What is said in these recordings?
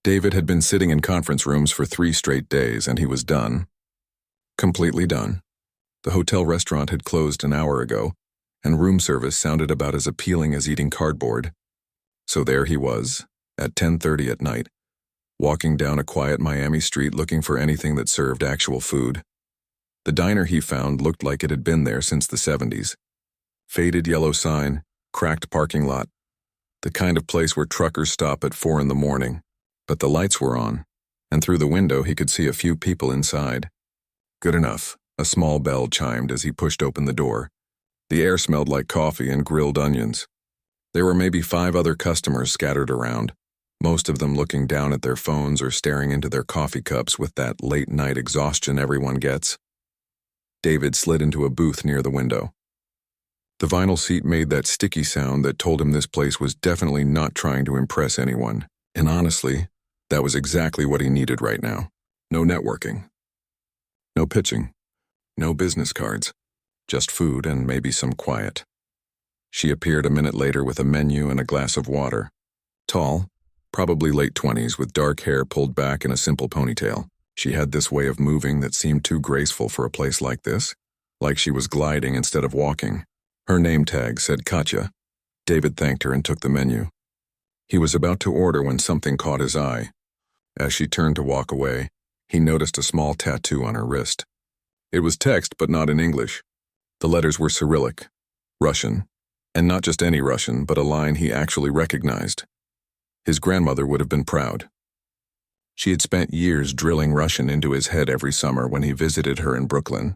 David had been sitting in conference rooms for 3 straight days, and he was done. Completely done. The hotel restaurant had closed an hour ago, and room service sounded about as appealing as eating cardboard. So there he was, at 10:30 at night, walking down a quiet Miami street looking for anything that served actual food. The diner he found looked like it had been there since the 70s. Faded yellow sign, cracked parking lot. The kind of place where truckers stop at 4 in the morning. But the lights were on, and through the window he could see a few people inside. Good enough. A small bell chimed as he pushed open the door. The air smelled like coffee and grilled onions. There were maybe 5 other customers scattered around, most of them looking down at their phones or staring into their coffee cups with that late-night exhaustion everyone gets. David slid into a booth near the window. The vinyl seat made that sticky sound that told him this place was definitely not trying to impress anyone, and honestly, that was exactly what he needed right now. No networking. No pitching. No business cards. Just food and maybe some quiet. She appeared a minute later with a menu and a glass of water. Tall, probably late 20s, with dark hair pulled back in a simple ponytail. She had this way of moving that seemed too graceful for a place like this, like she was gliding instead of walking. Her name tag said Katja. David thanked her and took the menu. He was about to order when something caught his eye. As she turned to walk away, he noticed a small tattoo on her wrist. It was text, but not in English. The letters were Cyrillic, Russian, and not just any Russian, but a line he actually recognized. His grandmother would have been proud. She had spent years drilling Russian into his head every summer when he visited her in Brooklyn.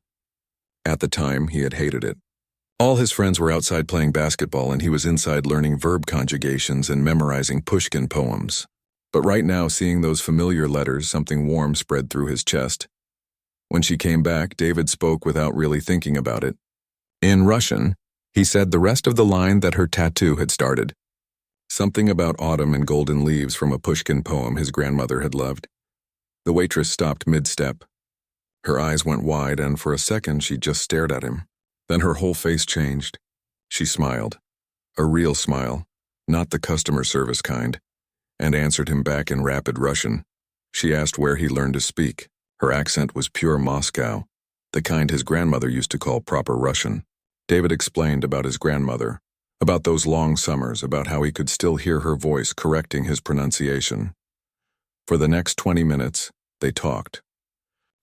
At the time, he had hated it. All his friends were outside playing basketball, and he was inside learning verb conjugations and memorizing Pushkin poems. But right now, seeing those familiar letters, something warm spread through his chest. When she came back, David spoke without really thinking about it. In Russian, he said the rest of the line that her tattoo had started. Something about autumn and golden leaves from a Pushkin poem his grandmother had loved. The waitress stopped mid-step. Her eyes went wide, and for a second she just stared at him. Then her whole face changed. She smiled. A real smile, not the customer service kind, and answered him back in rapid Russian. She asked where he learned to speak. Her accent was pure Moscow, the kind his grandmother used to call proper Russian. David explained about his grandmother, about those long summers, about how he could still hear her voice correcting his pronunciation. For the next 20 minutes, they talked.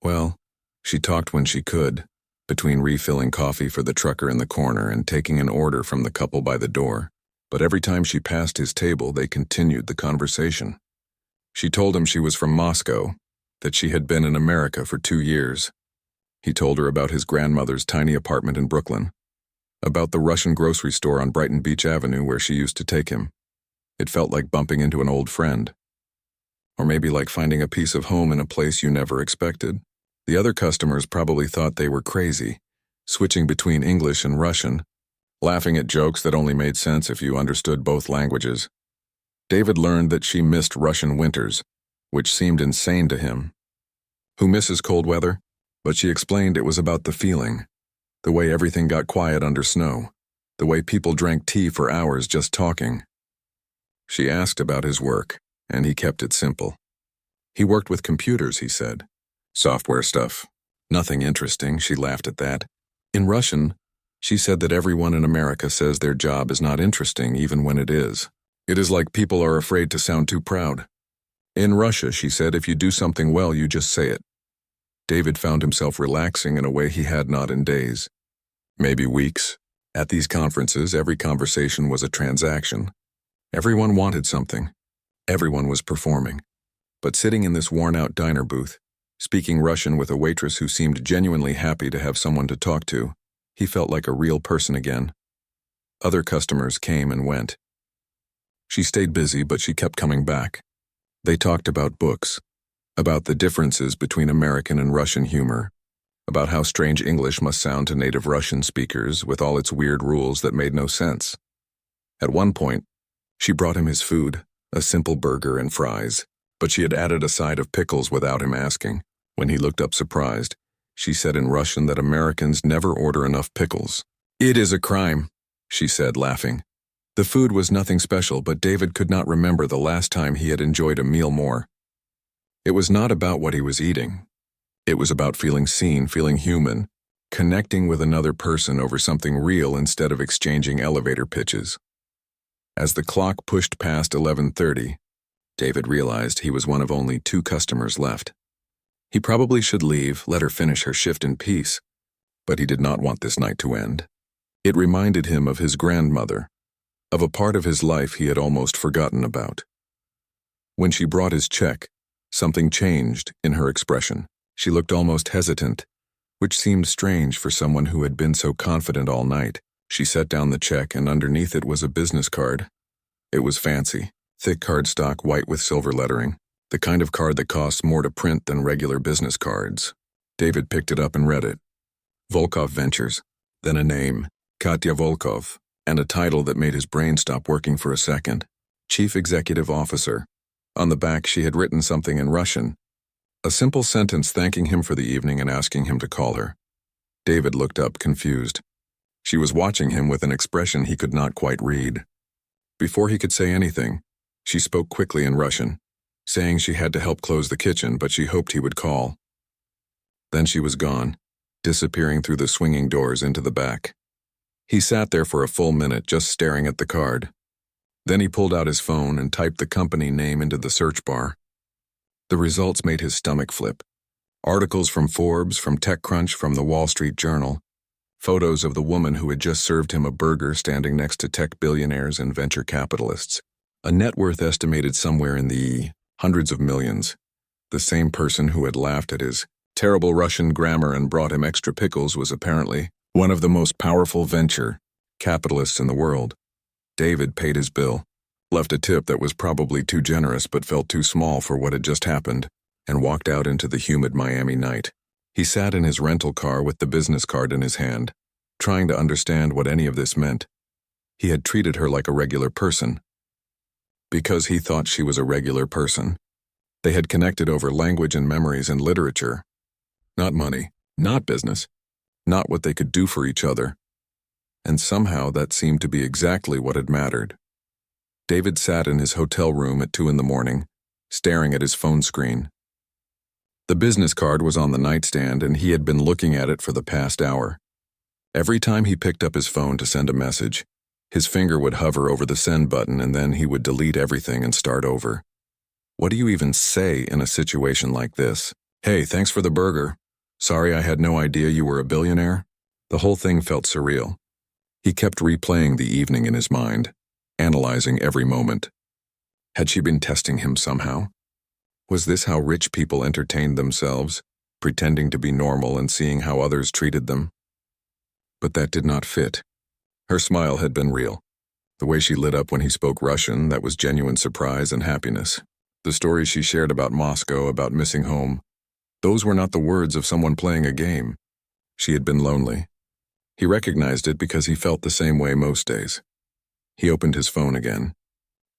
Well, she talked when she could, between refilling coffee for the trucker in the corner and taking an order from the couple by the door. But every time she passed his table, they continued the conversation. She told him she was from Moscow, that she had been in America for 2 years. He told her about his grandmother's tiny apartment in Brooklyn, about the Russian grocery store on Brighton Beach Avenue where she used to take him. It felt like bumping into an old friend. Or maybe like finding a piece of home in a place you never expected. The other customers probably thought they were crazy, switching between English and Russian, laughing at jokes that only made sense if you understood both languages. David learned that she missed Russian winters, which seemed insane to him. Who misses cold weather? But she explained it was about the feeling, the way everything got quiet under snow, the way people drank tea for hours just talking. She asked about his work, and he kept it simple. He worked with computers, he said. Software stuff. Nothing interesting, she laughed at that. In Russian, she said that everyone in America says their job is not interesting even when it is. It is like people are afraid to sound too proud. In Russia, she said, if you do something well, you just say it. David found himself relaxing in a way he had not in days. Maybe weeks. At these conferences, every conversation was a transaction. Everyone wanted something. Everyone was performing. But sitting in this worn-out diner booth, speaking Russian with a waitress who seemed genuinely happy to have someone to talk to, he felt like a real person again. Other customers came and went. She stayed busy, but she kept coming back. They talked about books, about the differences between American and Russian humor, about how strange English must sound to native Russian speakers with all its weird rules that made no sense. At one point, she brought him his food, a simple burger and fries, but she had added a side of pickles without him asking. When he looked up surprised, she said in Russian that Americans never order enough pickles. It is a crime, she said, laughing. The food was nothing special, but David could not remember the last time he had enjoyed a meal more. It was not about what he was eating. It was about feeling seen, feeling human, connecting with another person over something real instead of exchanging elevator pitches. As the clock pushed past 11:30, David realized he was one of only 2 customers left. He probably should leave, let her finish her shift in peace, but he did not want this night to end. It reminded him of his grandmother, of a part of his life he had almost forgotten about. When she brought his check, something changed in her expression. She looked almost hesitant, which seemed strange for someone who had been so confident all night. She set down the check, and underneath it was a business card. It was fancy, thick cardstock, white with silver lettering, the kind of card that costs more to print than regular business cards. David picked it up and read it. Volkov Ventures, then a name, Katya Volkov, and a title that made his brain stop working for a second. Chief Executive Officer. On the back she had written something in Russian, a simple sentence thanking him for the evening and asking him to call her. David looked up, confused. She was watching him with an expression he could not quite read. Before he could say anything, she spoke quickly in Russian, saying she had to help close the kitchen, but she hoped he would call. Then she was gone, disappearing through the swinging doors into the back. He sat there for a full minute, just staring at the card. Then he pulled out his phone and typed the company name into the search bar. The results made his stomach flip. Articles from Forbes, from TechCrunch, from the Wall Street Journal. Photos of the woman who had just served him a burger standing next to tech billionaires and venture capitalists. A net worth estimated somewhere in the hundreds of millions. The same person who had laughed at his terrible Russian grammar and brought him extra pickles was apparently one of the most powerful venture capitalists in the world. David paid his bill, left a tip that was probably too generous but felt too small for what had just happened, and walked out into the humid Miami night. He sat in his rental car with the business card in his hand, trying to understand what any of this meant. He had treated her like a regular person, because he thought she was a regular person. They had connected over language and memories and literature. Not money, not business, not what they could do for each other. And somehow that seemed to be exactly what had mattered. David sat in his hotel room at 2 a.m, staring at his phone screen. The business card was on the nightstand, and he had been looking at it for the past hour. Every time he picked up his phone to send a message, his finger would hover over the send button, and then he would delete everything and start over. What do you even say in a situation like this? Hey, thanks for the burger. Sorry, I had no idea you were a billionaire. The whole thing felt surreal. He kept replaying the evening in his mind, analyzing every moment. Had she been testing him somehow? Was this how rich people entertained themselves, pretending to be normal and seeing how others treated them? But that did not fit. Her smile had been real. The way she lit up when he spoke Russian, that was genuine surprise and happiness. The stories she shared about Moscow, about missing home, those were not the words of someone playing a game. She had been lonely. He recognized it because he felt the same way most days. He opened his phone again.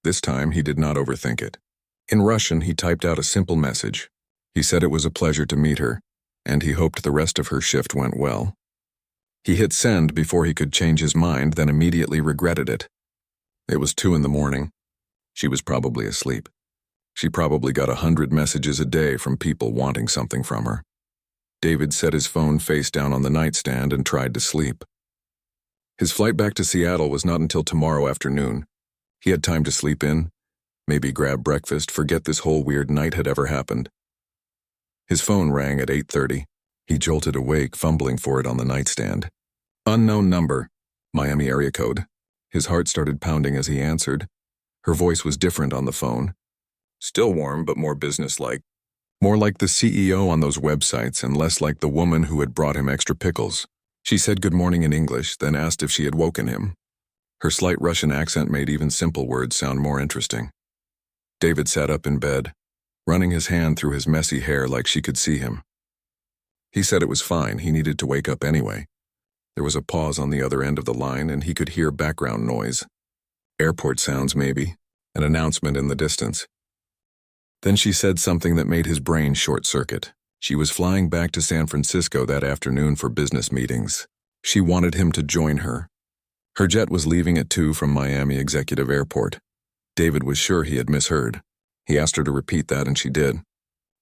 This time he did not overthink it. In Russian, he typed out a simple message. He said it was a pleasure to meet her, and he hoped the rest of her shift went well. He hit send before he could change his mind, then immediately regretted it. It was 2 a.m. She was probably asleep. She probably got 100 messages a day from people wanting something from her. David set his phone face down on the nightstand and tried to sleep. His flight back to Seattle was not until tomorrow afternoon. He had time to sleep in, maybe grab breakfast, forget this whole weird night had ever happened. His phone rang at 8:30. He jolted awake, fumbling for it on the nightstand. Unknown number, Miami area code. His heart started pounding as he answered. Her voice was different on the phone. Still warm, but more businesslike. More like the CEO on those websites and less like the woman who had brought him extra pickles. She said good morning in English, then asked if she had woken him. Her slight Russian accent made even simple words sound more interesting. David sat up in bed, running his hand through his messy hair like she could see him. He said it was fine, he needed to wake up anyway. There was a pause on the other end of the line, and he could hear background noise. Airport sounds, maybe, an announcement in the distance. Then she said something that made his brain short-circuit. She was flying back to San Francisco that afternoon for business meetings. She wanted him to join her. Her jet was leaving at 2 from Miami Executive Airport. David was sure he had misheard. He asked her to repeat that, and she did.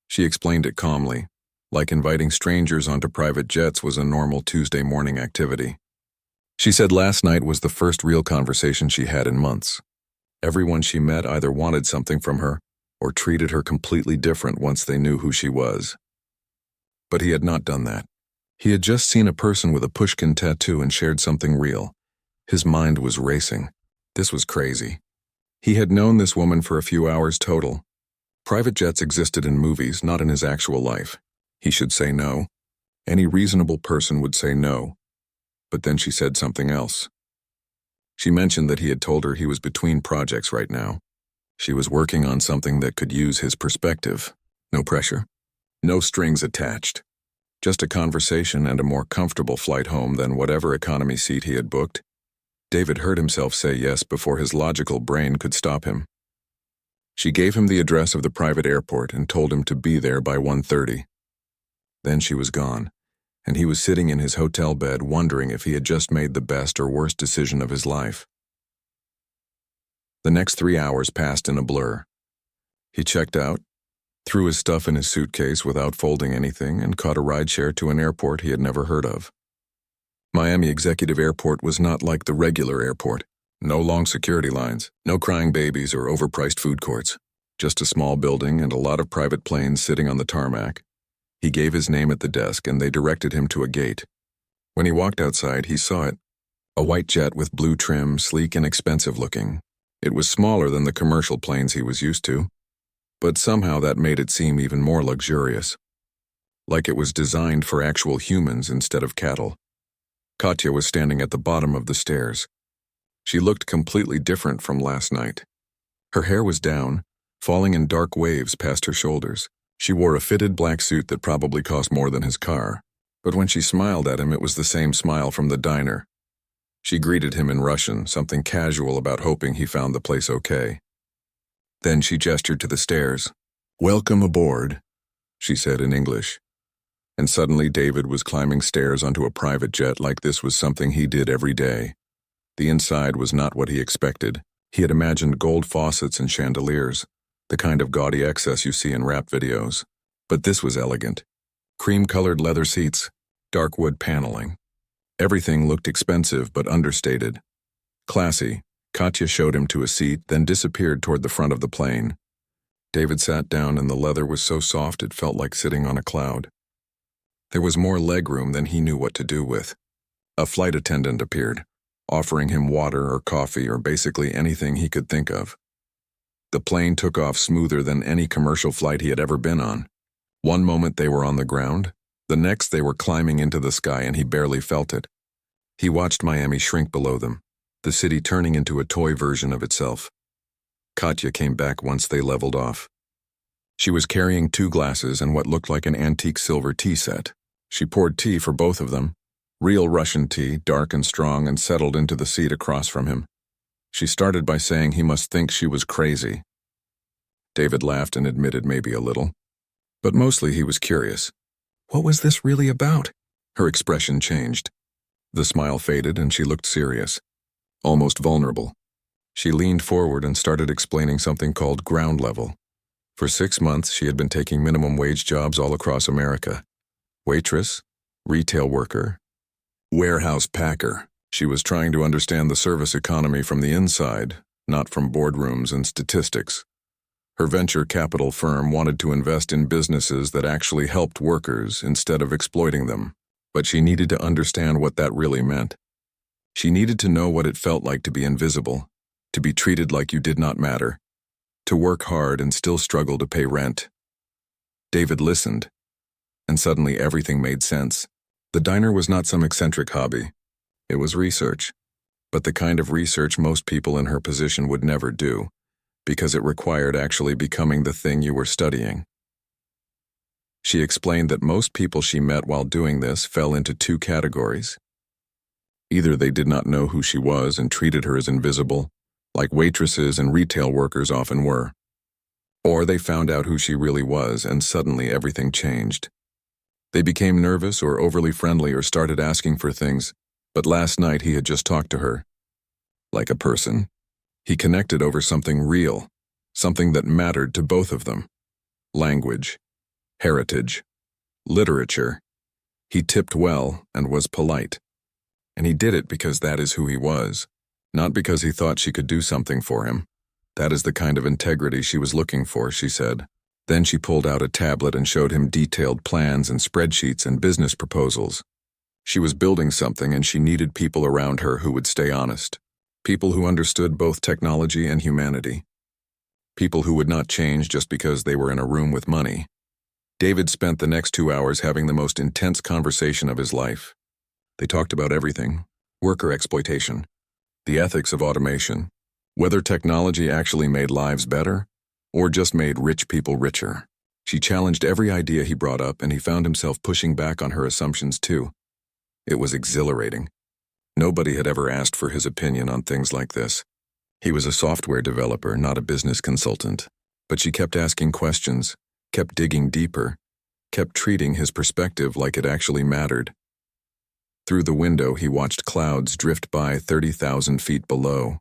She explained it calmly, like inviting strangers onto private jets was a normal Tuesday morning activity. She said last night was the first real conversation she had in months. Everyone she met either wanted something from her or treated her completely different once they knew who she was. But he had not done that. He had just seen a person with a pushkin tattoo and shared something real. His mind was racing. This was crazy. He had known this woman for a few hours total. Private jets existed in movies, not in his actual life. He should say no. Any reasonable person would say no. But then she said something else. She mentioned that he had told her he was between projects right now. She was working on something that could use his perspective. No pressure. No strings attached. Just a conversation and a more comfortable flight home than whatever economy seat he had booked. David heard himself say yes before his logical brain could stop him. She gave him the address of the private airport and told him to be there by 1:30. Then she was gone, and he was sitting in his hotel bed wondering if he had just made the best or worst decision of his life. The next 3 hours passed in a blur. He checked out, threw his stuff in his suitcase without folding anything, and caught a rideshare to an airport he had never heard of. Miami Executive Airport was not like the regular airport. No long security lines, no crying babies or overpriced food courts. Just a small building and a lot of private planes sitting on the tarmac. He gave his name at the desk and they directed him to a gate. When he walked outside, he saw it. A white jet with blue trim, sleek and expensive looking. It was smaller than the commercial planes he was used to, but somehow that made it seem even more luxurious. Like it was designed for actual humans instead of cattle. Katya was standing at the bottom of the stairs. She looked completely different from last night. Her hair was down, falling in dark waves past her shoulders. She wore a fitted black suit that probably cost more than his car, but when she smiled at him, it was the same smile from the diner. She greeted him in Russian, something casual about hoping he found the place okay. Then she gestured to the stairs. "Welcome aboard," she said in English. And suddenly David was climbing stairs onto a private jet like this was something he did every day. The inside was not what he expected. He had imagined gold faucets and chandeliers, the kind of gaudy excess you see in rap videos. But this was elegant. Cream-colored leather seats, dark wood paneling. Everything looked expensive but understated. Classy. Katya showed him to a seat, then disappeared toward the front of the plane. David sat down and the leather was so soft it felt like sitting on a cloud. There was more legroom than he knew what to do with. A flight attendant appeared, offering him water or coffee or basically anything he could think of. The plane took off smoother than any commercial flight he had ever been on. One moment they were on the ground, the next they were climbing into the sky and he barely felt it. He watched Miami shrink below them, the city turning into a toy version of itself. Katya came back once they leveled off. She was carrying 2 glasses and what looked like an antique silver tea set. She poured tea for both of them. Real Russian tea, dark and strong, and settled into the seat across from him. She started by saying he must think she was crazy. David laughed and admitted maybe a little. But mostly he was curious. What was this really about? Her expression changed. The smile faded and she looked serious, almost vulnerable. She leaned forward and started explaining something called ground level. For 6 months, she had been taking minimum wage jobs all across America. Waitress, retail worker, warehouse packer. She was trying to understand the service economy from the inside, not from boardrooms and statistics. Her venture capital firm wanted to invest in businesses that actually helped workers instead of exploiting them, but she needed to understand what that really meant. She needed to know what it felt like to be invisible, to be treated like you did not matter, to work hard and still struggle to pay rent. David listened, and suddenly everything made sense. The diner was not some eccentric hobby. It was research, but the kind of research most people in her position would never do, because it required actually becoming the thing you were studying. She explained that most people she met while doing this fell into 2 categories. Either they did not know who she was and treated her as invisible, like waitresses and retail workers often were, or they found out who she really was and suddenly everything changed. They became nervous or overly friendly or started asking for things, but last night he had just talked to her. Like a person. He connected over something real, something that mattered to both of them. Language. heritage, literature. He tipped well and was polite. And he did it because that is who he was, not because he thought she could do something for him. That is the kind of integrity she was looking for, she said. Then she pulled out a tablet and showed him detailed plans and spreadsheets and business proposals. She was building something and she needed people around her who would stay honest. People who understood both technology and humanity. People who would not change just because they were in a room with money. David spent the next 2 hours having the most intense conversation of his life. They talked about everything: worker exploitation, the ethics of automation, whether technology actually made lives better or just made rich people richer. She challenged every idea he brought up, and he found himself pushing back on her assumptions too. It was exhilarating. Nobody had ever asked for his opinion on things like this. He was a software developer, not a business consultant. But she kept asking questions, kept digging deeper, kept treating his perspective like it actually mattered. Through the window, he watched clouds drift by 30,000 feet below.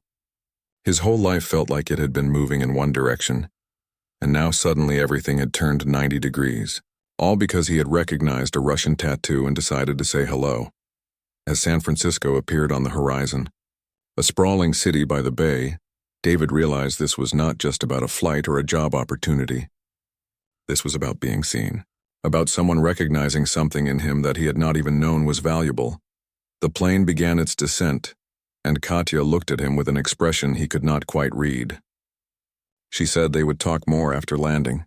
His whole life felt like it had been moving in one direction, and now suddenly everything had turned 90 degrees, all because he had recognized a Russian tattoo and decided to say hello. As San Francisco appeared on the horizon, a sprawling city by the bay, David realized this was not just about a flight or a job opportunity. This was about being seen, about someone recognizing something in him that he had not even known was valuable. The plane began its descent, and Katya looked at him with an expression he could not quite read. She said they would talk more after landing,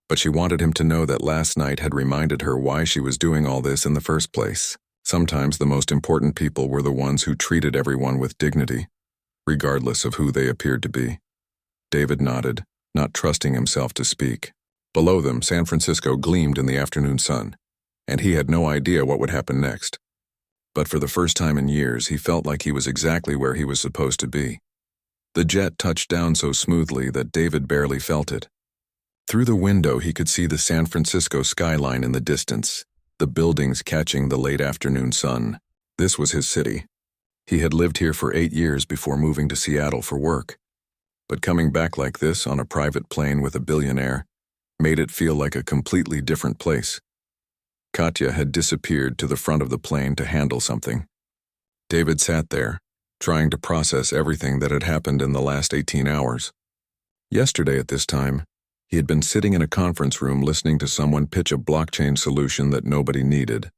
but she wanted him to know that last night had reminded her why she was doing all this in the first place. Sometimes the most important people were the ones who treated everyone with dignity, regardless of who they appeared to be. David nodded, not trusting himself to speak. Below them, San Francisco gleamed in the afternoon sun, and he had no idea what would happen next. But for the first time in years, he felt like he was exactly where he was supposed to be. The jet touched down so smoothly that David barely felt it. Through the window, he could see the San Francisco skyline in the distance, the buildings catching the late afternoon sun. This was his city. He had lived here for 8 years before moving to Seattle for work. But coming back like this on a private plane with a billionaire made it feel like a completely different place. Katya had disappeared to the front of the plane to handle something. David sat there, trying to process everything that had happened in the last 18 hours. Yesterday at this time, he had been sitting in a conference room listening to someone pitch a blockchain solution that nobody needed.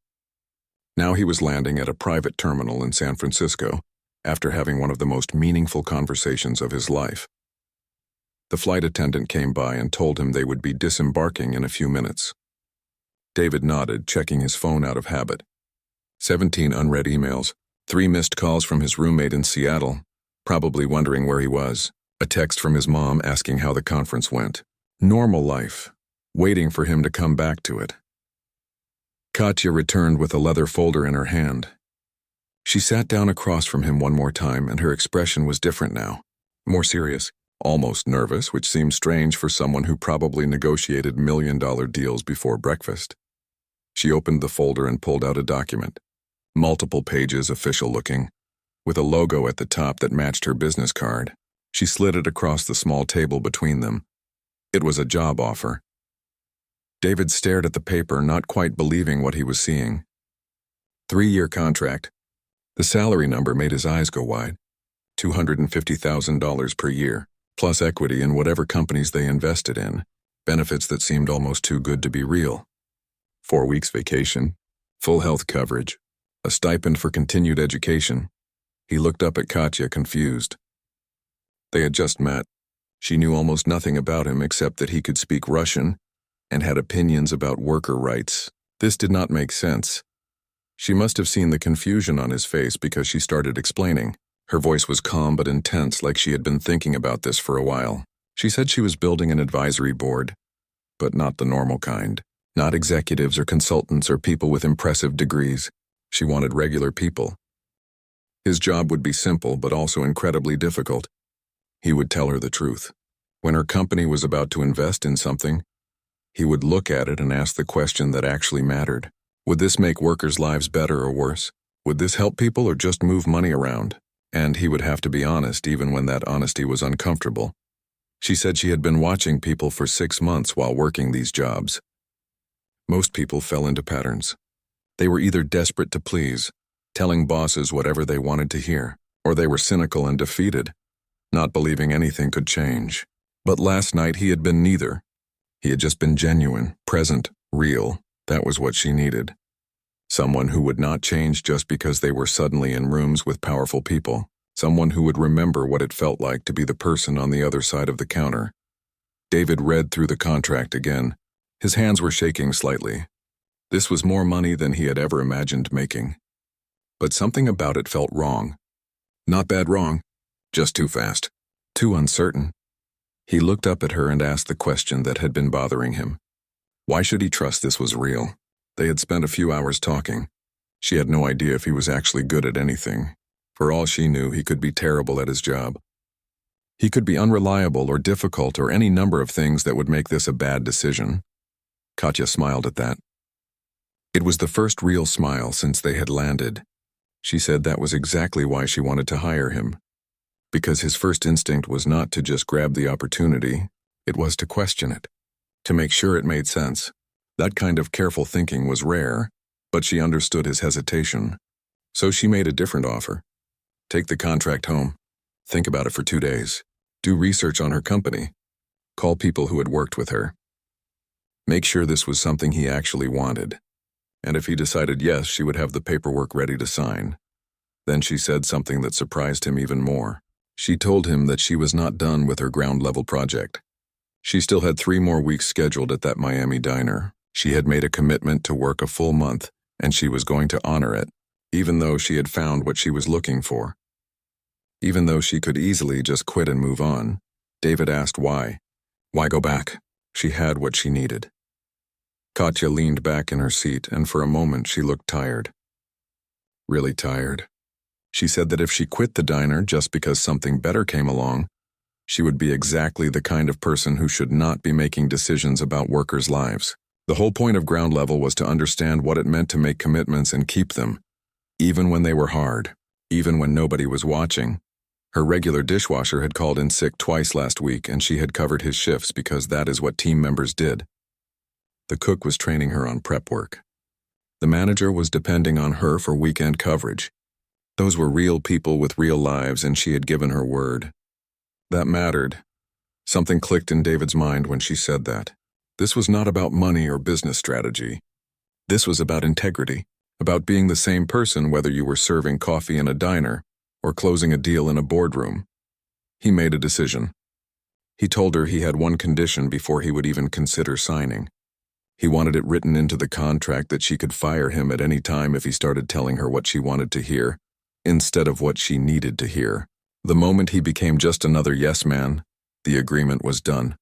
Now he was landing at a private terminal in San Francisco after having one of the most meaningful conversations of his life. The flight attendant came by and told him they would be disembarking in a few minutes. David nodded, checking his phone out of habit. 17 unread emails, 3 missed calls from his roommate in Seattle, probably wondering where he was, a text from his mom asking how the conference went. Normal life, waiting for him to come back to it. Katya returned with a leather folder in her hand. She sat down across from him one more time, and her expression was different now, more serious, almost nervous, which seemed strange for someone who probably negotiated million-dollar deals before breakfast. She opened the folder and pulled out a document, multiple pages, official-looking, with a logo at the top that matched her business card. She slid it across the small table between them. It was a job offer. David stared at the paper, not quite believing what he was seeing. 3-year contract. The salary number made his eyes go wide. $250,000 per year, plus equity in whatever companies they invested in, benefits that seemed almost too good to be real. 4 weeks vacation, full health coverage, a stipend for continued education. He looked up at Katya, confused. They had just met. She knew almost nothing about him except that he could speak Russian and had opinions about worker rights. This did not make sense. She must have seen the confusion on his face because she started explaining. Her voice was calm but intense, like she had been thinking about this for a while. She said she was building an advisory board, but not the normal kind. Not executives or consultants or people with impressive degrees. She wanted regular people. His job would be simple but also incredibly difficult. He would tell her the truth. When her company was about to invest in something, he would look at it and ask the question that actually mattered. Would this make workers' lives better or worse? Would this help people or just move money around? And he would have to be honest even when that honesty was uncomfortable. She said she had been watching people for 6 months while working these jobs. Most people fell into patterns. They were either desperate to please, telling bosses whatever they wanted to hear, or they were cynical and defeated, not believing anything could change. But last night he had been neither. He had just been genuine, present, real. That was what she needed. Someone who would not change just because they were suddenly in rooms with powerful people. Someone who would remember what it felt like to be the person on the other side of the counter. David read through the contract again. His hands were shaking slightly. This was more money than he had ever imagined making. But something about it felt wrong. Not bad wrong, just too fast, too uncertain. He looked up at her and asked the question that had been bothering him. Why should he trust this was real? They had spent a few hours talking. She had no idea if he was actually good at anything. For all she knew, he could be terrible at his job. He could be unreliable or difficult or any number of things that would make this a bad decision. Katya smiled at that. It was the first real smile since they had landed. She said that was exactly why she wanted to hire him. Because his first instinct was not to just grab the opportunity, it was to question it, to make sure it made sense. That kind of careful thinking was rare, but she understood his hesitation. So she made a different offer. Take the contract home. Think about it for 2 days. Do research on her company. Call people who had worked with her. Make sure this was something he actually wanted. And if he decided yes, she would have the paperwork ready to sign. Then she said something that surprised him even more. She told him that she was not done with her ground-level project. She still had 3 more weeks scheduled at that Miami diner. She had made a commitment to work a full month, and she was going to honor it, even though she had found what she was looking for. Even though she could easily just quit and move on, David asked why. Why go back? She had what she needed. Katya leaned back in her seat, and for a moment she looked tired. Really tired. She said that if she quit the diner just because something better came along, she would be exactly the kind of person who should not be making decisions about workers' lives. The whole point of ground level was to understand what it meant to make commitments and keep them, even when they were hard, even when nobody was watching. Her regular dishwasher had called in sick twice last week, and she had covered his shifts because that is what team members did. The cook was training her on prep work. The manager was depending on her for weekend coverage. Those were real people with real lives, and she had given her word. That mattered. Something clicked in David's mind when she said that. This was not about money or business strategy. This was about integrity, about being the same person whether you were serving coffee in a diner or closing a deal in a boardroom. He made a decision. He told her he had one condition before he would even consider signing. He wanted it written into the contract that she could fire him at any time if he started telling her what she wanted to hear, instead of what she needed to hear. The moment he became just another yes man, the agreement was done.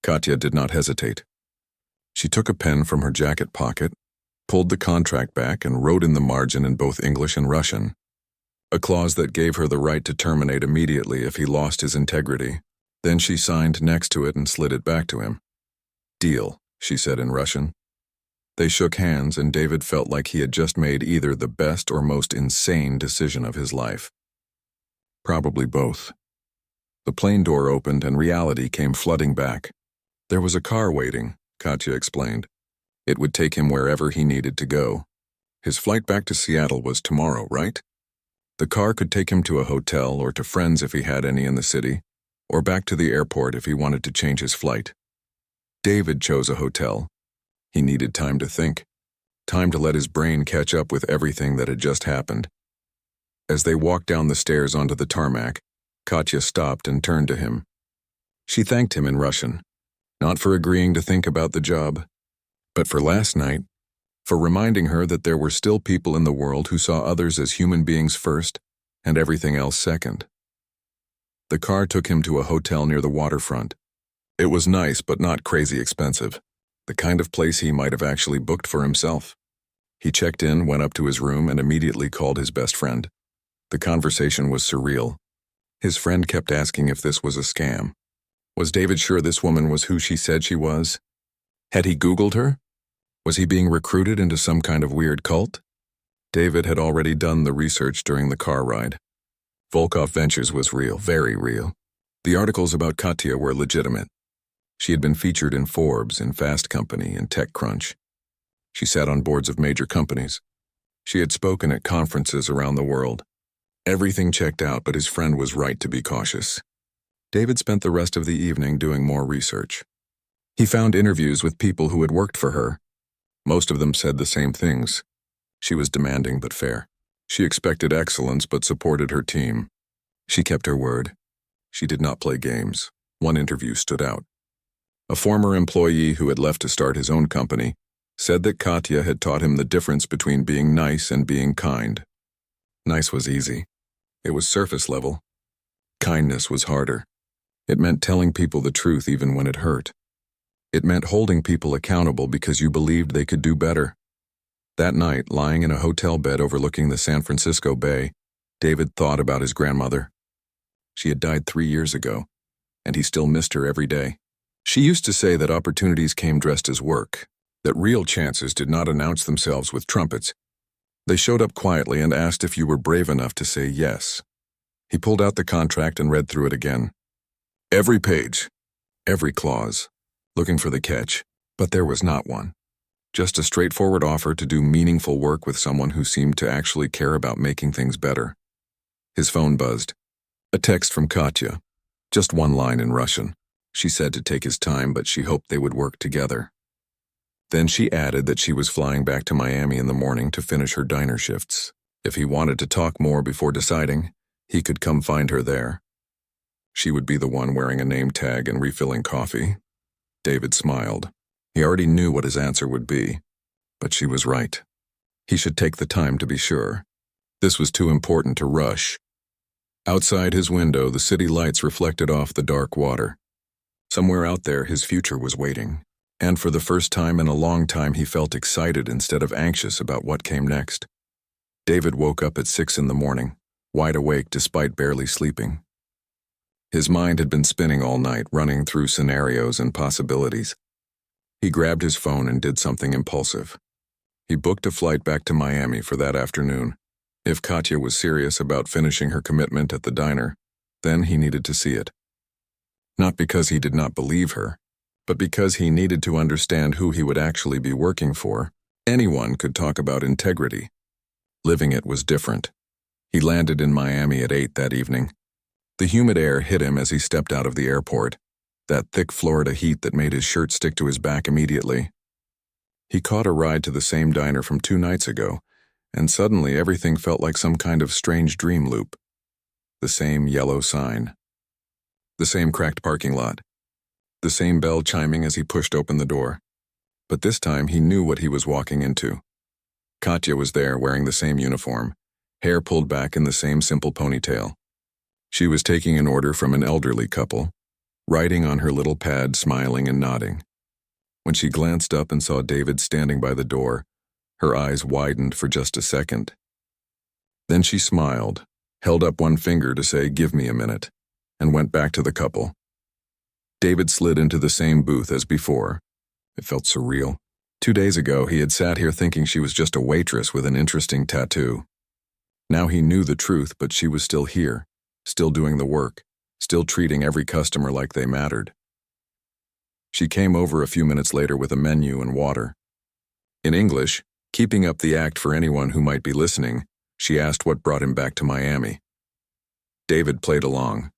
Katya did not hesitate. She took a pen from her jacket pocket, pulled the contract back, and wrote in the margin in both English and Russian, a clause that gave her the right to terminate immediately if he lost his integrity. Then she signed next to it and slid it back to him. Deal, she said in Russian. They shook hands, and David felt like he had just made either the best or most insane decision of his life. Probably both. The plane door opened and reality came flooding back. There was a car waiting, Katya explained. It would take him wherever he needed to go. His flight back to Seattle was tomorrow, right? The car could take him to a hotel or to friends if he had any in the city, or back to the airport if he wanted to change his flight. David chose a hotel. He needed time to think, time to let his brain catch up with everything that had just happened. As they walked down the stairs onto the tarmac, Katya stopped and turned to him. She thanked him in Russian, not for agreeing to think about the job, but for last night, for reminding her that there were still people in the world who saw others as human beings first and everything else second. The car took him to a hotel near the waterfront. It was nice but not crazy expensive, the kind of place he might have actually booked for himself. He checked in, went up to his room, and immediately called his best friend. The conversation was surreal. His friend kept asking if this was a scam. Was David sure this woman was who she said she was? Had he Googled her? Was he being recruited into some kind of weird cult? David had already done the research during the car ride. Volkov Ventures was real, very real. The articles about Katya were legitimate. She had been featured in Forbes, in Fast Company, and TechCrunch. She sat on boards of major companies. She had spoken at conferences around the world. Everything checked out, but his friend was right to be cautious. David spent the rest of the evening doing more research. He found interviews with people who had worked for her. Most of them said the same things. She was demanding but fair. She expected excellence but supported her team. She kept her word. She did not play games. One interview stood out. A former employee who had left to start his own company said that Katya had taught him the difference between being nice and being kind. Nice was easy. It was surface level. Kindness was harder. It meant telling people the truth even when it hurt. It meant holding people accountable because you believed they could do better. That night, lying in a hotel bed overlooking the San Francisco Bay, David thought about his grandmother. She had died 3 years ago, and he still missed her every day. She used to say that opportunities came dressed as work, that real chances did not announce themselves with trumpets. They showed up quietly and asked if you were brave enough to say yes. He pulled out the contract and read through it again. Every page, every clause, looking for the catch, but there was not one. Just a straightforward offer to do meaningful work with someone who seemed to actually care about making things better. His phone buzzed. A text from Katya. Just one line in Russian. She said to take his time, but she hoped they would work together. Then she added that she was flying back to Miami in the morning to finish her diner shifts. If he wanted to talk more before deciding, he could come find her there. She would be the one wearing a name tag and refilling coffee. David smiled. He already knew what his answer would be, but she was right. He should take the time to be sure. This was too important to rush. Outside his window, the city lights reflected off the dark water. Somewhere out there, his future was waiting. And for the first time in a long time, he felt excited instead of anxious about what came next. David woke up at 6 in the morning, wide awake despite barely sleeping. His mind had been spinning all night, running through scenarios and possibilities. He grabbed his phone and did something impulsive. He booked a flight back to Miami for that afternoon. If Katya was serious about finishing her commitment at the diner, then he needed to see it. Not because he did not believe her, but because he needed to understand who he would actually be working for. Anyone could talk about integrity. Living it was different. He landed in Miami at 8 that evening. The humid air hit him as he stepped out of the airport, that thick Florida heat that made his shirt stick to his back immediately. He caught a ride to the same diner from 2 nights ago, and suddenly everything felt like some kind of strange dream loop. The same yellow sign. The same cracked parking lot. The same bell chiming as he pushed open the door. But this time he knew what he was walking into. Katya was there wearing the same uniform, hair pulled back in the same simple ponytail. She was taking an order from an elderly couple, writing on her little pad, smiling and nodding. When she glanced up and saw David standing by the door, her eyes widened for just a second. Then she smiled, held up one finger to say, "Give me a minute," and went back to the couple. David slid into the same booth as before. It felt surreal. 2 days ago, he had sat here thinking she was just a waitress with an interesting tattoo. Now he knew the truth, but she was still here, still doing the work, still treating every customer like they mattered. She came over a few minutes later with a menu and water. In English, keeping up the act for anyone who might be listening, she asked what brought him back to Miami. David played along.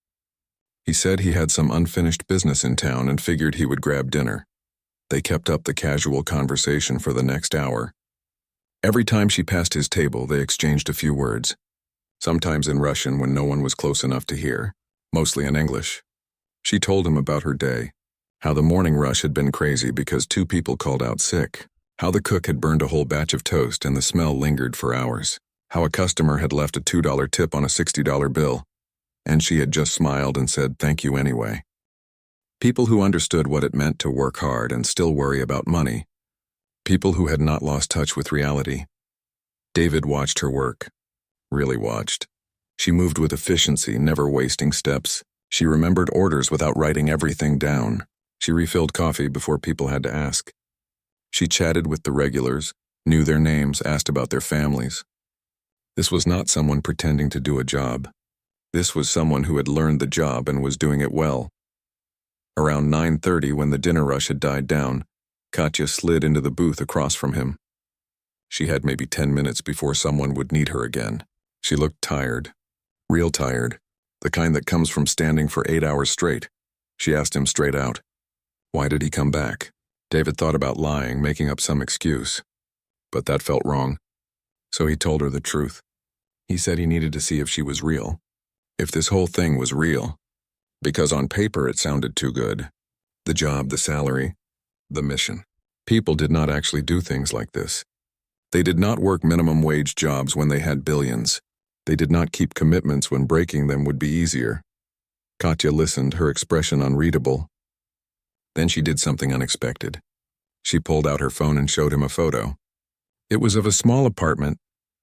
He said he had some unfinished business in town and figured he would grab dinner. They kept up the casual conversation for the next hour. Every time she passed his table, they exchanged a few words, sometimes in Russian when no one was close enough to hear, mostly in English. She told him about her day, how the morning rush had been crazy because 2 people called out sick, how the cook had burned a whole batch of toast and the smell lingered for hours, how a customer had left a $2 tip on a $60 bill, and she had just smiled and said thank you anyway. People who understood what it meant to work hard and still worry about money. People who had not lost touch with reality. David watched her work. Really watched. She moved with efficiency, never wasting steps. She remembered orders without writing everything down. She refilled coffee before people had to ask. She chatted with the regulars, knew their names, asked about their families. This was not someone pretending to do a job. This was someone who had learned the job and was doing it well. Around 9:30, when the dinner rush had died down, Katya slid into the booth across from him. She had maybe 10 minutes before someone would need her again. She looked tired. Real tired. The kind that comes from standing for 8 hours straight. She asked him straight out. Why did he come back? David thought about lying, making up some excuse. But that felt wrong. So he told her the truth. He said he needed to see if she was real. If this whole thing was real. Because on paper it sounded too good. The job, the salary, the mission. People did not actually do things like this. They did not work minimum wage jobs when they had billions. They did not keep commitments when breaking them would be easier. Katya listened, her expression unreadable. Then she did something unexpected. She pulled out her phone and showed him a photo. It was of a small apartment,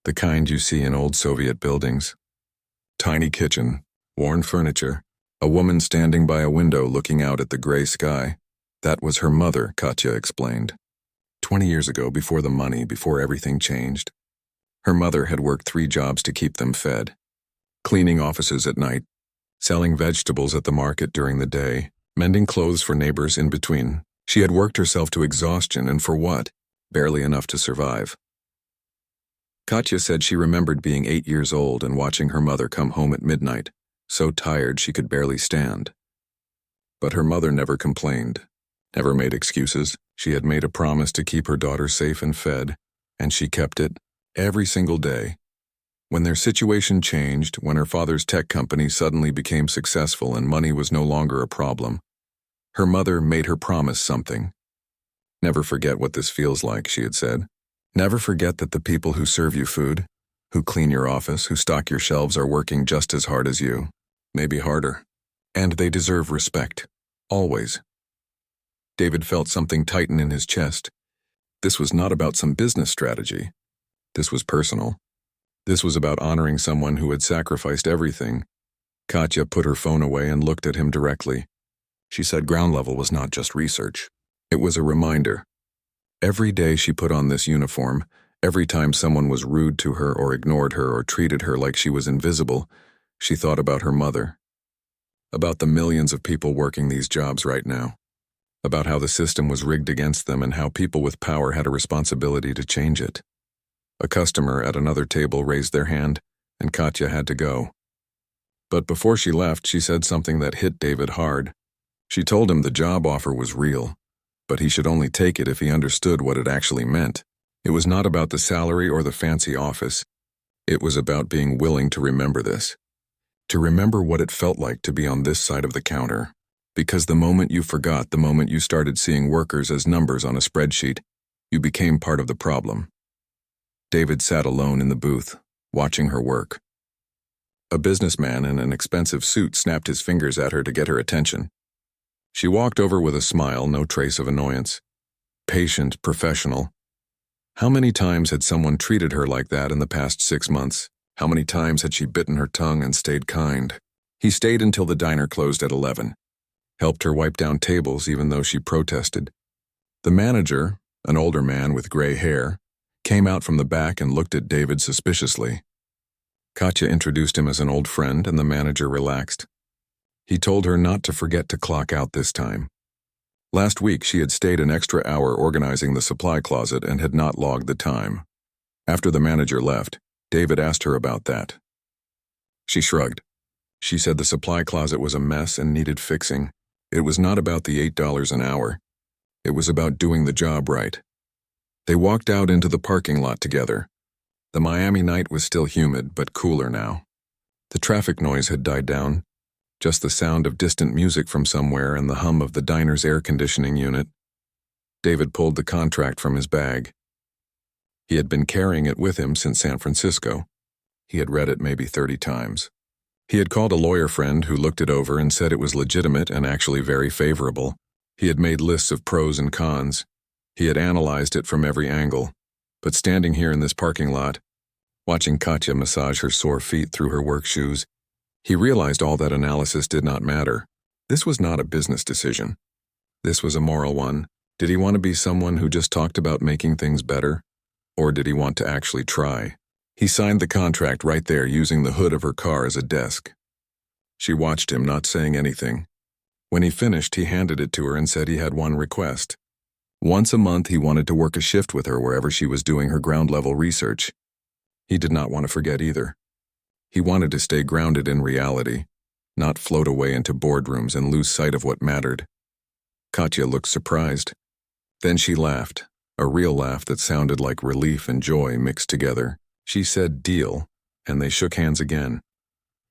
the kind you see in old Soviet buildings. Tiny kitchen, worn furniture, a woman standing by a window looking out at the gray sky. That was her mother, Katya explained. 20 years ago, before the money, before everything changed. Her mother had worked 3 jobs to keep them fed. Cleaning offices at night, selling vegetables at the market during the day, mending clothes for neighbors in between. She had worked herself to exhaustion, and for what? Barely enough to survive. Katya said she remembered being 8 years old and watching her mother come home at midnight, so tired she could barely stand. But her mother never complained, never made excuses. She had made a promise to keep her daughter safe and fed, and she kept it every single day. When their situation changed, when her father's tech company suddenly became successful and money was no longer a problem, her mother made her promise something. Never forget what this feels like, she had said. Never forget that the people who serve you food, who clean your office, who stock your shelves are working just as hard as you, maybe harder. And they deserve respect. Always. David felt something tighten in his chest. This was not about some business strategy. This was personal. This was about honoring someone who had sacrificed everything. Katya put her phone away and looked at him directly. She said ground level was not just research. It was a reminder. Every day she put on this uniform, every time someone was rude to her or ignored her or treated her like she was invisible, she thought about her mother. About the millions of people working these jobs right now. About how the system was rigged against them and how people with power had a responsibility to change it. A customer at another table raised their hand, and Katya had to go. But before she left, she said something that hit David hard. She told him the job offer was real, but he should only take it if he understood what it actually meant. It was not about the salary or the fancy office. It was about being willing to remember this. To remember what it felt like to be on this side of the counter. Because the moment you forgot, the moment you started seeing workers as numbers on a spreadsheet, you became part of the problem. David sat alone in the booth, watching her work. A businessman in an expensive suit snapped his fingers at her to get her attention. She walked over with a smile, no trace of annoyance. Patient, professional. How many times had someone treated her like that in the past 6 months? How many times had she bitten her tongue and stayed kind? He stayed until the diner closed at 11. Helped her wipe down tables even though she protested. The manager, an older man with gray hair, came out from the back and looked at David suspiciously. Katya introduced him as an old friend, and the manager relaxed. He told her not to forget to clock out this time. Last week she had stayed an extra hour organizing the supply closet and had not logged the time. After the manager left, David asked her about that. She shrugged. She said the supply closet was a mess and needed fixing. It was not about the $8 an hour. It was about doing the job right. They walked out into the parking lot together. The Miami night was still humid, but cooler now. The traffic noise had died down. Just the sound of distant music from somewhere and the hum of the diner's air conditioning unit. David pulled the contract from his bag. He had been carrying it with him since San Francisco. He had read it maybe 30 times. He had called a lawyer friend who looked it over and said it was legitimate and actually very favorable. He had made lists of pros and cons. He had analyzed it from every angle. But standing here in this parking lot, watching Katya massage her sore feet through her work shoes, he realized all that analysis did not matter. This was not a business decision. This was a moral one. Did he want to be someone who just talked about making things better? Or did he want to actually try? He signed the contract right there using the hood of her car as a desk. She watched him, not saying anything. When he finished, he handed it to her and said he had one request. Once a month, he wanted to work a shift with her wherever she was doing her ground-level research. He did not want to forget either. He wanted to stay grounded in reality, not float away into boardrooms and lose sight of what mattered. Katya looked surprised. Then she laughed, a real laugh that sounded like relief and joy mixed together. She said, "Deal," and they shook hands again.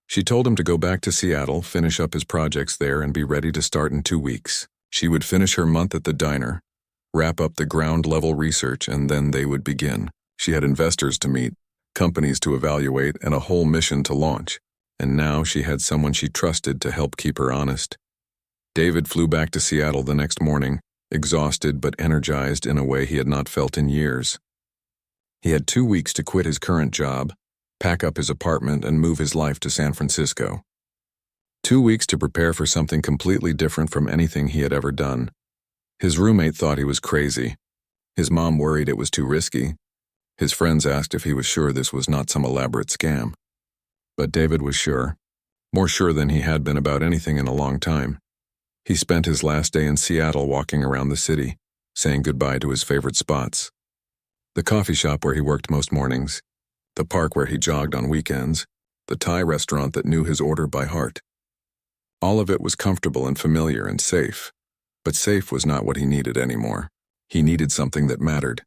She told him to go back to Seattle, finish up his projects there, and be ready to start in 2 weeks. She would finish her month at the diner, wrap up the ground-level research, and then they would begin. She had investors to meet, companies to evaluate, and a whole mission to launch. And now she had someone she trusted to help keep her honest. David flew back to Seattle the next morning, exhausted but energized in a way he had not felt in years. He had 2 weeks to quit his current job, pack up his apartment, and move his life to San Francisco. 2 weeks to prepare for something completely different from anything he had ever done. His roommate thought he was crazy. His mom worried it was too risky. His friends asked if he was sure this was not some elaborate scam. But David was sure, more sure than he had been about anything in a long time. He spent his last day in Seattle walking around the city, saying goodbye to his favorite spots. The coffee shop where he worked most mornings, the park where he jogged on weekends, the Thai restaurant that knew his order by heart. All of it was comfortable and familiar and safe, but safe was not what he needed anymore. He needed something that mattered,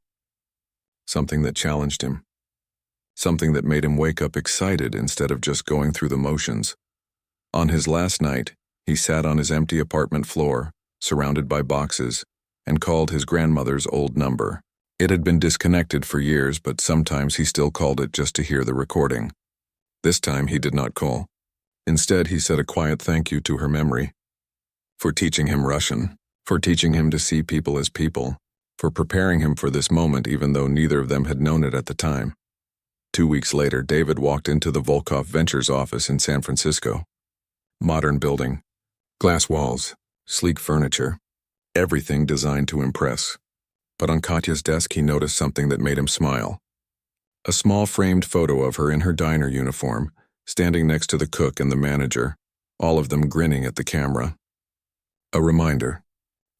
something that challenged him, something that made him wake up excited instead of just going through the motions. On his last night, he sat on his empty apartment floor, surrounded by boxes, and called his grandmother's old number. It had been disconnected for years, but sometimes he still called it just to hear the recording. This time he did not call. Instead, he said a quiet thank you to her memory. For teaching him Russian, for teaching him to see people as people, for preparing him for this moment even though neither of them had known it at the time. 2 weeks later, David walked into the Volkov Ventures office in San Francisco. Modern building, glass walls, sleek furniture, everything designed to impress. But on Katya's desk he noticed something that made him smile. A small framed photo of her in her diner uniform, standing next to the cook and the manager, all of them grinning at the camera. A reminder,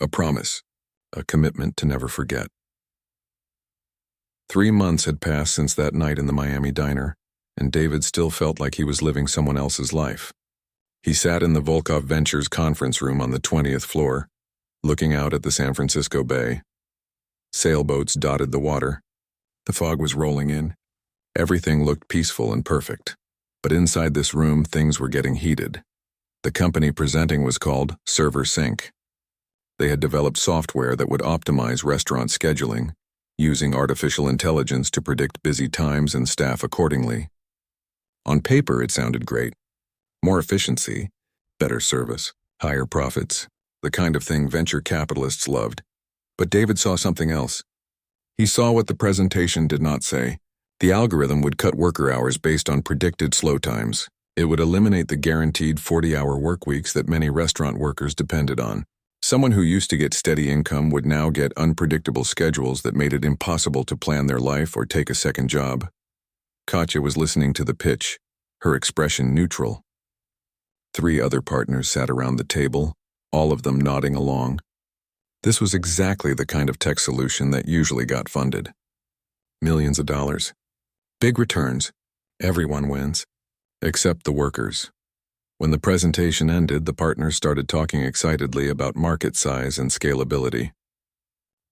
a promise, a commitment to never forget. 3 months had passed since that night in the Miami diner, and David still felt like he was living someone else's life. He sat in the Volkov Ventures conference room on the 20th floor, looking out at the San Francisco Bay. Sailboats dotted the water. The fog was rolling in. Everything looked peaceful and perfect. But inside this room, things were getting heated. The company presenting was called Server Sync. They had developed software that would optimize restaurant scheduling, using artificial intelligence to predict busy times and staff accordingly. On paper, it sounded great. More efficiency, better service, higher profits, the kind of thing venture capitalists loved. But David saw something else. He saw what the presentation did not say. The algorithm would cut worker hours based on predicted slow times. It would eliminate the guaranteed 40-hour work weeks that many restaurant workers depended on. Someone who used to get steady income would now get unpredictable schedules that made it impossible to plan their life or take a second job. Katya was listening to the pitch, her expression neutral. 3 other partners sat around the table, all of them nodding along. This was exactly the kind of tech solution that usually got funded. Millions of dollars. Big returns. Everyone wins. Except the workers. When the presentation ended, the partners started talking excitedly about market size and scalability.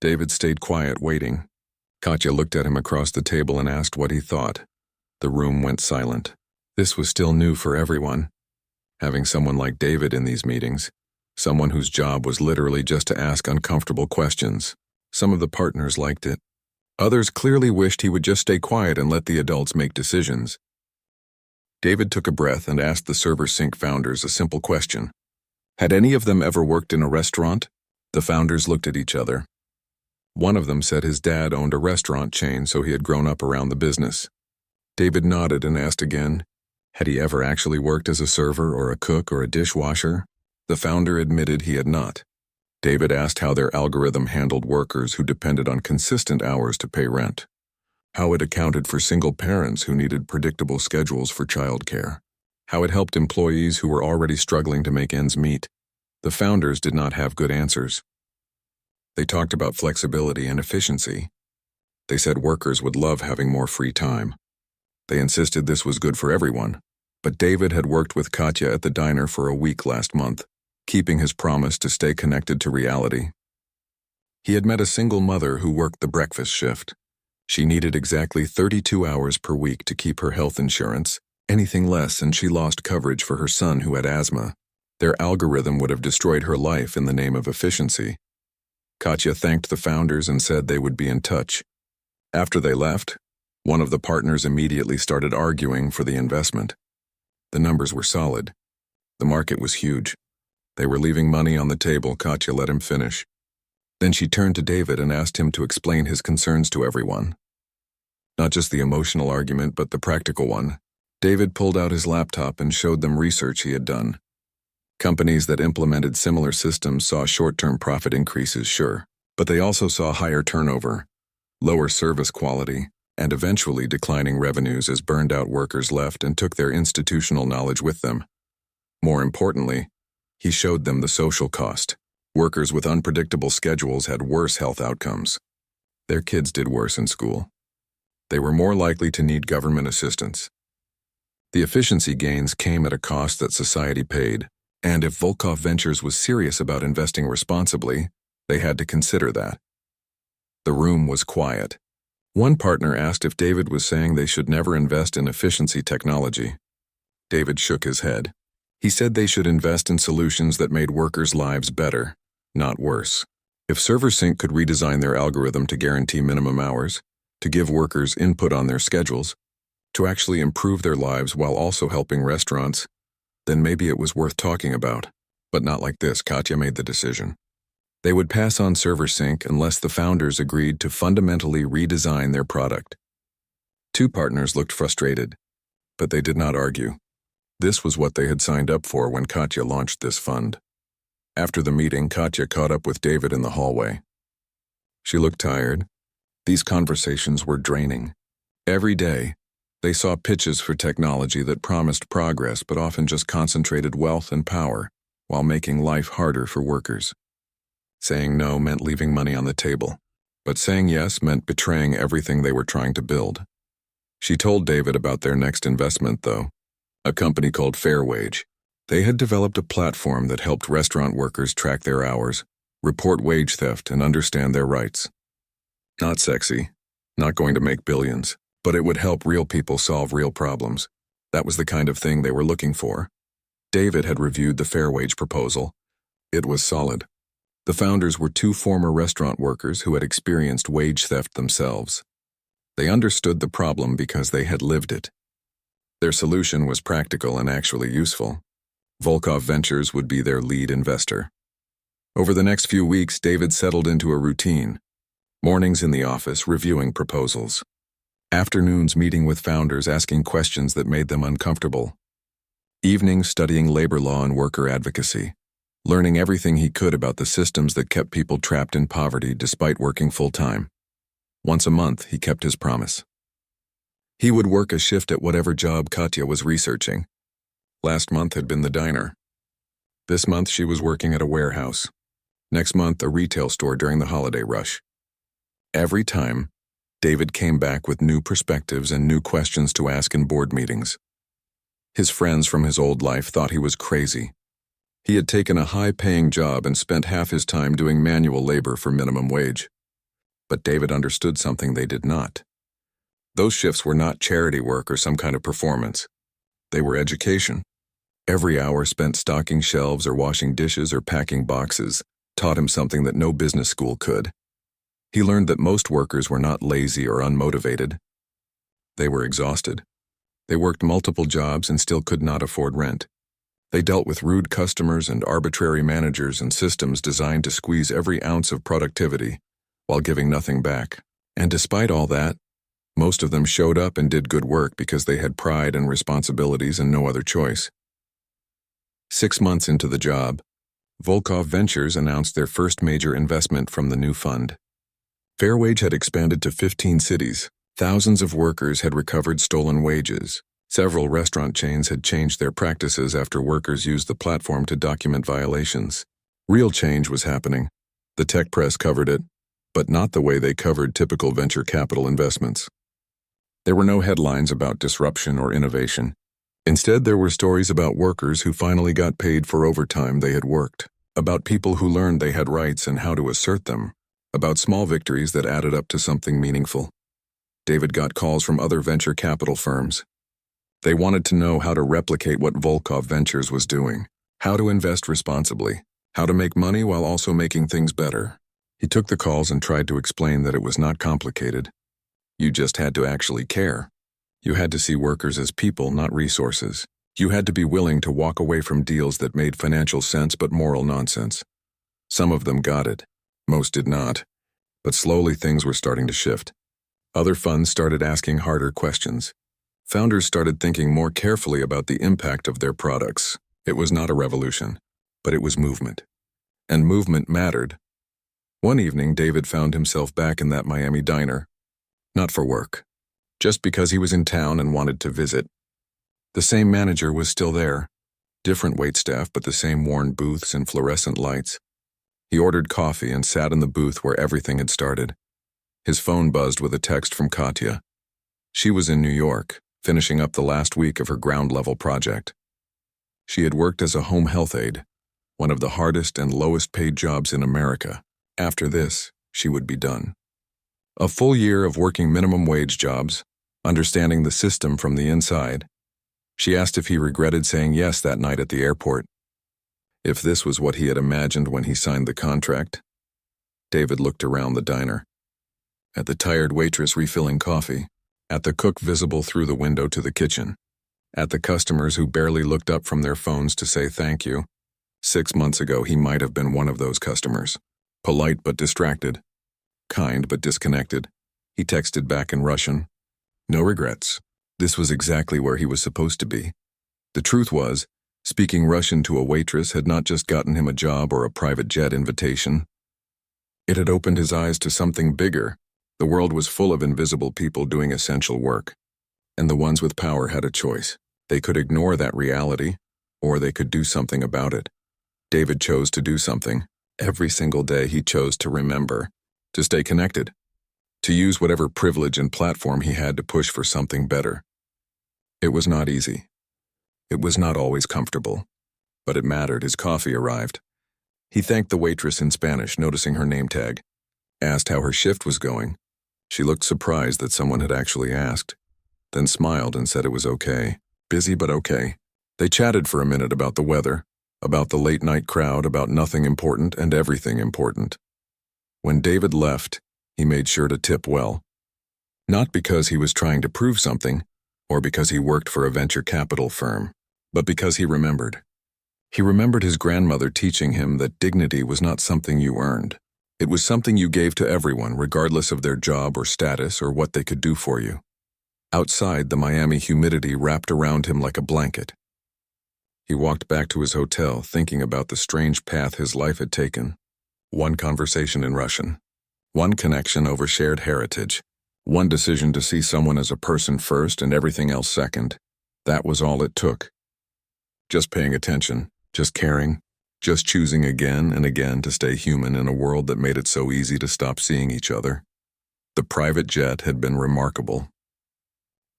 David stayed quiet, waiting. Katya looked at him across the table and asked what he thought. The room went silent. This was still new for everyone. Having someone like David in these meetings, someone whose job was literally just to ask uncomfortable questions. Some of the partners liked it. Others clearly wished he would just stay quiet and let the adults make decisions. David took a breath and asked the Server Sync founders a simple question. Had any of them ever worked in a restaurant? The founders looked at each other. One of them said his dad owned a restaurant chain, so he had grown up around the business. David nodded and asked again, had he ever actually worked as a server or a cook or a dishwasher? The founder admitted he had not. David asked how their algorithm handled workers who depended on consistent hours to pay rent, how it accounted for single parents who needed predictable schedules for childcare, how it helped employees who were already struggling to make ends meet. The founders did not have good answers. They talked about flexibility and efficiency. They said workers would love having more free time. They insisted this was good for everyone. But David had worked with Katya at the diner for a week last month, keeping his promise to stay connected to reality. He had met a single mother who worked the breakfast shift. She needed exactly 32 hours per week to keep her health insurance. Anything less and she lost coverage for her son who had asthma. Their algorithm would have destroyed her life in the name of efficiency. Katya thanked the founders and said they would be in touch. After they left, one of the partners immediately started arguing for the investment. The numbers were solid. The market was huge. They were leaving money on the table. Katya let him finish. Then she turned to David and asked him to explain his concerns to everyone. Not just the emotional argument, but the practical one. David pulled out his laptop and showed them research he had done. Companies that implemented similar systems saw short-term profit increases, sure, but they also saw higher turnover, lower service quality, and eventually declining revenues as burned-out workers left and took their institutional knowledge with them. More importantly, he showed them the social cost. Workers with unpredictable schedules had worse health outcomes. Their kids did worse in school. They were more likely to need government assistance. The efficiency gains came at a cost that society paid, and if Volkov Ventures was serious about investing responsibly, they had to consider that. The room was quiet. One partner asked if David was saying they should never invest in efficiency technology. David shook his head. He said they should invest in solutions that made workers' lives better, not worse. If ServerSync could redesign their algorithm to guarantee minimum hours, to give workers input on their schedules, to actually improve their lives while also helping restaurants, then maybe it was worth talking about. But not like this. Katya made the decision. They would pass on ServerSync unless the founders agreed to fundamentally redesign their product. Two partners looked frustrated, but they did not argue. This was what they had signed up for when Katya launched this fund. After the meeting, Katya caught up with David in the hallway. She looked tired. These conversations were draining. Every day, they saw pitches for technology that promised progress but often just concentrated wealth and power while making life harder for workers. Saying no meant leaving money on the table, but saying yes meant betraying everything they were trying to build. She told David about their next investment, though, a company called Fairwage. They had developed a platform that helped restaurant workers track their hours, report wage theft, and understand their rights. Not sexy, not going to make billions, but it would help real people solve real problems. That was the kind of thing they were looking for. David had reviewed the Fairwage proposal. It was solid. The founders were two former restaurant workers who had experienced wage theft themselves. They understood the problem because they had lived it. Their solution was practical and actually useful. Volkov Ventures would be their lead investor. Over the next few weeks, David settled into a routine. Mornings in the office reviewing proposals. Afternoons meeting with founders asking questions that made them uncomfortable. Evenings studying labor law and worker advocacy, learning everything he could about the systems that kept people trapped in poverty despite working full-time. Once a month, he kept his promise. He would work a shift at whatever job Katya was researching. Last month had been the diner. This month she was working at a warehouse. Next month, a retail store during the holiday rush. Every time, David came back with new perspectives and new questions to ask in board meetings. His friends from his old life thought he was crazy. He had taken a high-paying job and spent half his time doing manual labor for minimum wage. But David understood something they did not. Those shifts were not charity work or some kind of performance. They were education. Every hour spent stocking shelves or washing dishes or packing boxes taught him something that no business school could. He learned that most workers were not lazy or unmotivated. They were exhausted. They worked multiple jobs and still could not afford rent. They dealt with rude customers and arbitrary managers and systems designed to squeeze every ounce of productivity while giving nothing back. And despite all that, most of them showed up and did good work because they had pride and responsibilities and no other choice. 6 months into the job, Volkov Ventures announced their first major investment from the new fund. Fairwage had expanded to 15 cities. Thousands of workers had recovered stolen wages. Several restaurant chains had changed their practices after workers used the platform to document violations. Real change was happening. The tech press covered it, but not the way they covered typical venture capital investments. There were no headlines about disruption or innovation. Instead, there were stories about workers who finally got paid for overtime they had worked, about people who learned they had rights and how to assert them, about small victories that added up to something meaningful. David got calls from other venture capital firms. They wanted to know how to replicate what Volkov Ventures was doing, how to invest responsibly, how to make money while also making things better. He took the calls and tried to explain that it was not complicated. You just had to actually care. You had to see workers as people, not resources. You had to be willing to walk away from deals that made financial sense but moral nonsense. Some of them got it. Most did not. But slowly things were starting to shift. Other funds started asking harder questions. Founders started thinking more carefully about the impact of their products. It was not a revolution, but it was movement. And movement mattered. One evening, David found himself back in that Miami diner. Not for work. Just because he was in town and wanted to visit. The same manager was still there. Different waitstaff, but the same worn booths and fluorescent lights. He ordered coffee and sat in the booth where everything had started. His phone buzzed with a text from Katya. She was in New York, finishing up the last week of her ground-level project. She had worked as a home health aide, one of the hardest and lowest-paid jobs in America. After this, she would be done. A full year of working minimum wage jobs, understanding the system from the inside. She asked if he regretted saying yes that night at the airport. If this was what he had imagined when he signed the contract. David looked around the diner. At the tired waitress refilling coffee, at the cook visible through the window to the kitchen, at the customers who barely looked up from their phones to say thank you. 6 months ago, he might have been one of those customers. Polite but distracted. Kind but disconnected. He texted back in Russian. No regrets. This was exactly where he was supposed to be. The truth was, speaking Russian to a waitress had not just gotten him a job or a private jet invitation. It had opened his eyes to something bigger. The world was full of invisible people doing essential work. And the ones with power had a choice. They could ignore that reality, or they could do something about it. David chose to do something. Every single day he chose to remember, to stay connected, to use whatever privilege and platform he had to push for something better. It was not easy. It was not always comfortable. But it mattered. His coffee arrived. He thanked the waitress in Spanish, noticing her name tag. Asked how her shift was going. She looked surprised that someone had actually asked, then smiled and said it was okay. Busy but okay. They chatted for a minute about the weather, about the late-night crowd, about nothing important and everything important. When David left, he made sure to tip well. Not because he was trying to prove something, or because he worked for a venture capital firm, but because he remembered. He remembered his grandmother teaching him that dignity was not something you earned. It was something you gave to everyone, regardless of their job or status or what they could do for you. Outside, the Miami humidity wrapped around him like a blanket. He walked back to his hotel, thinking about the strange path his life had taken. One conversation in Russian. One connection over shared heritage. One decision to see someone as a person first and everything else second. That was all it took. Just paying attention, just caring, just choosing again and again to stay human in a world that made it so easy to stop seeing each other. The private jet had been remarkable.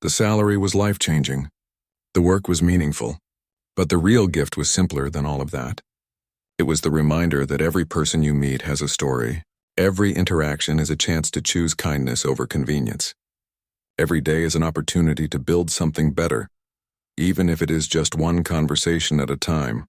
The salary was life-changing. The work was meaningful. But the real gift was simpler than all of that. It was the reminder that every person you meet has a story. Every interaction is a chance to choose kindness over convenience. Every day is an opportunity to build something better, even if it is just one conversation at a time.